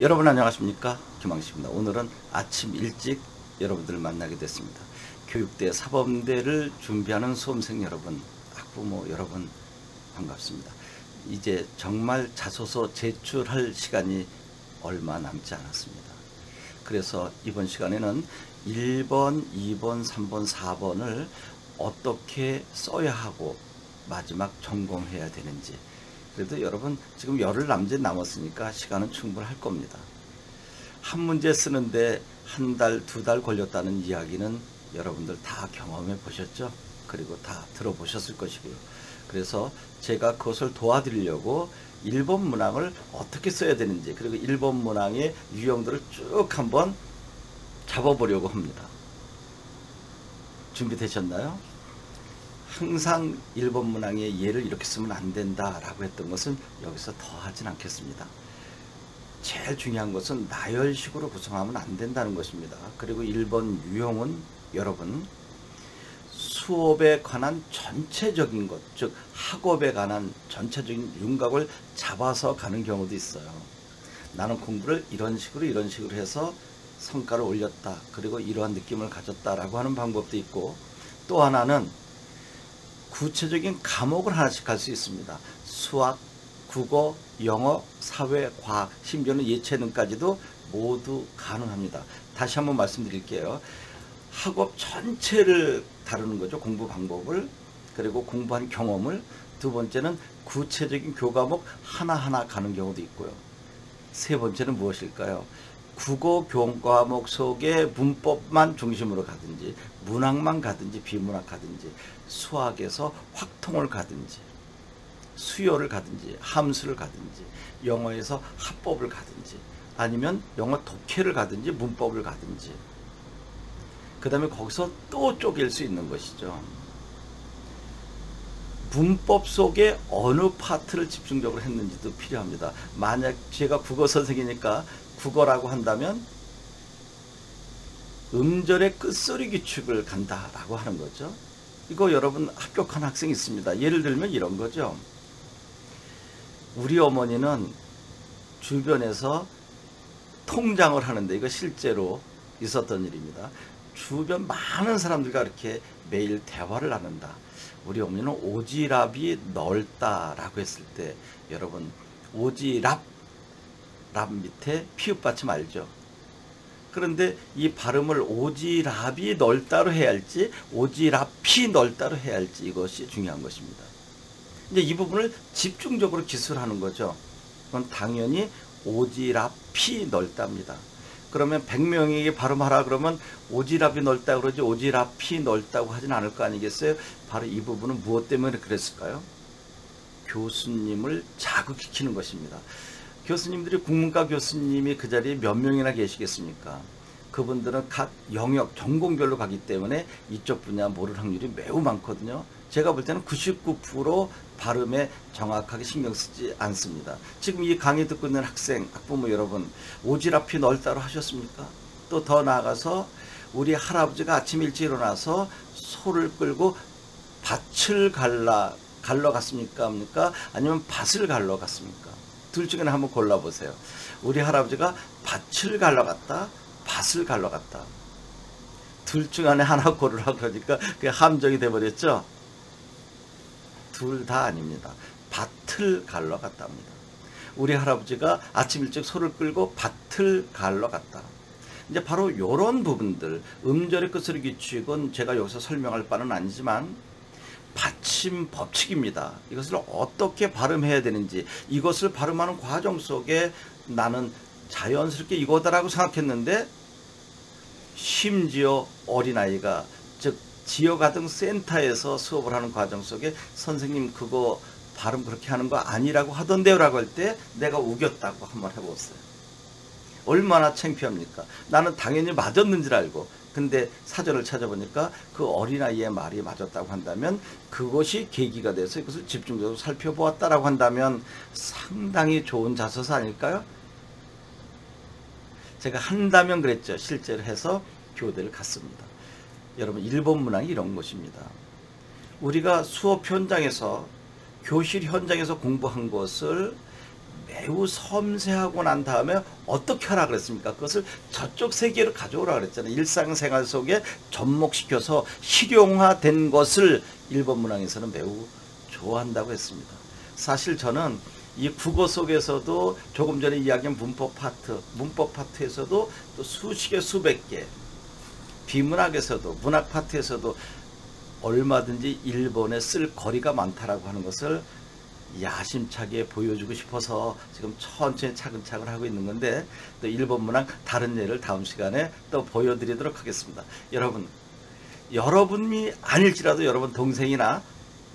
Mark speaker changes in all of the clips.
Speaker 1: 여러분 안녕하십니까, 김항식입니다. 오늘은 아침 일찍 여러분들을 만나게 됐습니다. 교육대 사범대를 준비하는 수험생 여러분, 학부모 여러분 반갑습니다. 이제 정말 자소서 제출할 시간이 얼마 남지 않았습니다. 그래서 이번 시간에는 1번, 2번, 3번, 4번을 어떻게 써야 하고 마지막 점검해야 되는지, 그래도 여러분 지금 열흘 남았으니까 시간은 충분할 겁니다. 한 문제 쓰는데 한 달, 두 달 걸렸다는 이야기는 여러분들 다 경험해 보셨죠? 그리고 다 들어보셨을 것이고요. 그래서 제가 그것을 도와드리려고 1번 문항을 어떻게 써야 되는지, 그리고 1번 문항의 유형들을 쭉 한번 잡아보려고 합니다. 준비되셨나요? 항상 1번 문항의 예를 이렇게 쓰면 안 된다라고 했던 것은 여기서 더 하진 않겠습니다. 제일 중요한 것은 나열식으로 구성하면 안 된다는 것입니다. 그리고 1번 유형은 여러분 수업에 관한 전체적인 것, 즉 학업에 관한 전체적인 윤곽을 잡아서 가는 경우도 있어요. 나는 공부를 이런 식으로 해서 성과를 올렸다, 그리고 이러한 느낌을 가졌다라고 하는 방법도 있고, 또 하나는 구체적인 과목을 하나씩 갈 수 있습니다. 수학, 국어, 영어, 사회, 과학, 심지어는 예체능까지도 모두 가능합니다. 다시 한번 말씀드릴게요. 학업 전체를 다루는 거죠. 공부 방법을, 그리고 공부한 경험을. 두 번째는 구체적인 교과목 하나하나 가는 경우도 있고요. 세 번째는 무엇일까요? 국어 교과목 속의 문법만 중심으로 가든지, 문학만 가든지, 비문학 가든지, 수학에서 확통을 가든지, 수요를 가든지, 함수를 가든지, 영어에서 합법을 가든지, 아니면 영어 독해를 가든지, 문법을 가든지, 그 다음에 거기서 또 쪼갤 수 있는 것이죠. 문법 속에 어느 파트를 집중적으로 했는지도 필요합니다. 만약 제가 국어 선생이니까 국어라고 한다면 음절의 끝소리 규칙을 간다라고 하는 거죠. 이거 여러분 합격한 학생이 있습니다. 예를 들면 이런 거죠. 우리 어머니는 주변에서 통장을 하는데, 이거 실제로 있었던 일입니다. 주변 많은 사람들과 이렇게 매일 대화를 나눈다. 우리 어머니는 오지랖이 넓다라고 했을 때, 여러분 오지랖, 랍 밑에 피읍 받침 알죠? 그런데 이 발음을 오지랖이 넓다로 해야 할지 오지랖이 넓다로 해야 할지, 이것이 중요한 것입니다. 이제 이 부분을 집중적으로 기술하는 거죠. 그건 당연히 오지랖이 넓답니다. 그러면 100명에게 발음하라 그러면 오지랖이 넓다 그러지 오지랖이 넓다고 하진 않을 거 아니겠어요? 바로 이 부분은 무엇 때문에 그랬을까요? 교수님을 자극시키는 것입니다. 교수님들이, 국문과 교수님이 그 자리에 몇 명이나 계시겠습니까? 그분들은 각 영역, 전공별로 가기 때문에 이쪽 분야 모를 확률이 매우 많거든요. 제가 볼 때는 99% 발음에 정확하게 신경 쓰지 않습니다. 지금 이 강의 듣고 있는 학생, 학부모 여러분, 오지랖이 넓다로 하셨습니까? 또 더 나아가서 우리 할아버지가 아침 일찍 일어나서 소를 끌고 밭을 갈러 갔습니까? 아니면 밭을 갈러 갔습니까? 둘 중에 한번 골라보세요. 우리 할아버지가 밭을 갈러 갔다, 밭을 갈러 갔다. 둘 중 안에 하나 고르라 그러니까 그게 함정이 돼버렸죠. 둘 다 아닙니다. 밭을 갈러 갔답니다. 우리 할아버지가 아침 일찍 소를 끌고 밭을 갈러 갔다. 이제 바로 이런 부분들, 음절의 끝소리 규칙은 제가 여기서 설명할 바는 아니지만 받침 법칙입니다. 이것을 어떻게 발음해야 되는지, 이것을 발음하는 과정 속에 나는 자연스럽게 이거다라고 생각했는데, 심지어 어린아이가, 즉 지역아동 센터에서 수업을 하는 과정 속에 선생님 그거 발음 그렇게 하는 거 아니라고 하던데요 라고 할 때 내가 우겼다고 한번 해봤어요. 얼마나 창피합니까? 나는 당연히 맞았는 줄 알고, 근데 사전을 찾아보니까 그 어린아이의 말이 맞았다고 한다면, 그것이 계기가 돼서 이것을 집중적으로 살펴보았다라고 한다면 상당히 좋은 자소서 아닐까요? 제가 한다면 그랬죠. 실제로 해서 교대를 갔습니다. 여러분 1번 문항이 이런 것입니다. 우리가 수업 현장에서, 교실 현장에서 공부한 것을 매우 섬세하고 난 다음에 어떻게 하라 그랬습니까? 그것을 저쪽 세계로 가져오라 그랬잖아요. 일상생활 속에 접목시켜서 실용화된 것을 일본 문학에서는 매우 좋아한다고 했습니다. 사실 저는 이 국어 속에서도 조금 전에 이야기한 문법 파트에서도 또 수십 개, 수백 개, 비문학에서도, 문학 파트에서도 얼마든지 일본에 쓸 거리가 많다라고 하는 것을 야심차게 보여주고 싶어서 지금 천천히 차근차근 하고 있는 건데, 또 일본 문학 다른 예를 다음 시간에 또 보여드리도록 하겠습니다. 여러분이 아닐지라도 여러분 동생이나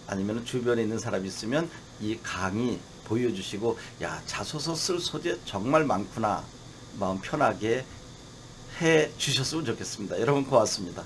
Speaker 1: 아니면 주변에 있는 사람이 있으면 이 강의 보여주시고, 야, 자소서 쓸 소재 정말 많구나, 마음 편하게 해 주셨으면 좋겠습니다. 여러분 고맙습니다.